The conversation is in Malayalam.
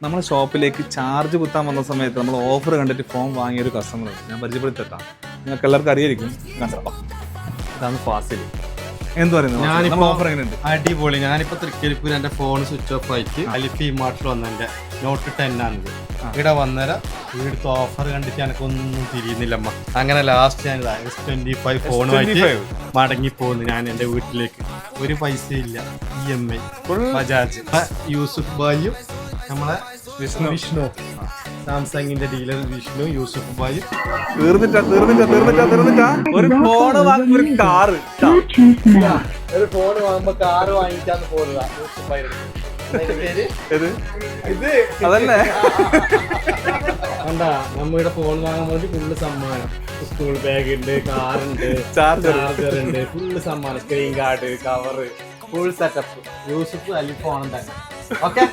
നമ്മുടെ ഷോപ്പിലേക്ക് ചാർജ് കുത്താൻ വന്ന സമയത്ത് നമ്മൾ ഓഫർ കണ്ടിട്ട് ഫോൺ വാങ്ങിയ ഒരു കസ്റ്റമർ ഞാൻ പരിചയപ്പെടുത്തിട്ടാ. നിങ്ങൾക്ക് എല്ലാവർക്കും അറിയായിരിക്കും. കണ്ടോ, ഇതാണ് ഫാസിൽ. എന്ത് പറയുന്നത് ഓഫർ എങ്ങനെയുണ്ട്? അടിപൊളി. ഞാനിപ്പോ തൃക്കരിപ്പൂർ എന്റെ ഫോൺ സ്വിച്ച് ഓഫ് ആയിട്ട് അലിഫി മാർട്ടിൽ വന്ന എന്റെ നോട്ട് 10 ആണിത്. ഇവിടെ വന്നേരം ഇവിടുത്തെ ഓഫർ കണ്ടിട്ട് എനക്കൊന്നും തിരിയുന്നില്ലമ്മ. അങ്ങനെ ലാസ്റ്റ് ഞാൻ S25 ഫോണുമായിട്ട് മടങ്ങിപ്പോന്നു ഞാൻ എന്റെ വീട്ടിലേക്ക്. ഒരു പൈസ ഇല്ല, EMI ബജാജ്. യൂസുഫ് ബായും നമ്മളെ വിഷ്ണു സാംസങ്ങിന്റെ ഡീലർ വിഷ്ണു, യൂസുഫ് ബായി. തീർന്നിട്ടാ ഒരു ഫോൺ വാങ്ങുമ്പോ ഒരു കാറ്, ഒരു ഫോൺ വാങ്ങുമ്പോ കാറ് വാങ്ങിക്കാന്ന് പോരുക. അതല്ലേ കണ്ടാ, നമ്മുടെ ഫോൺ വാങ്ങാൻ വേണ്ടി ഫുള്ള് സമ്മാനം. സ്കൂൾ ബാഗ് ഉണ്ട്, കാറുണ്ട്, ചാർജർ ഉണ്ട്, ഫുള്ള് സമ്മാനം. Screen guard, cover, full setup. Yusuf Ali phone തന്നെ. ഓക്കെ.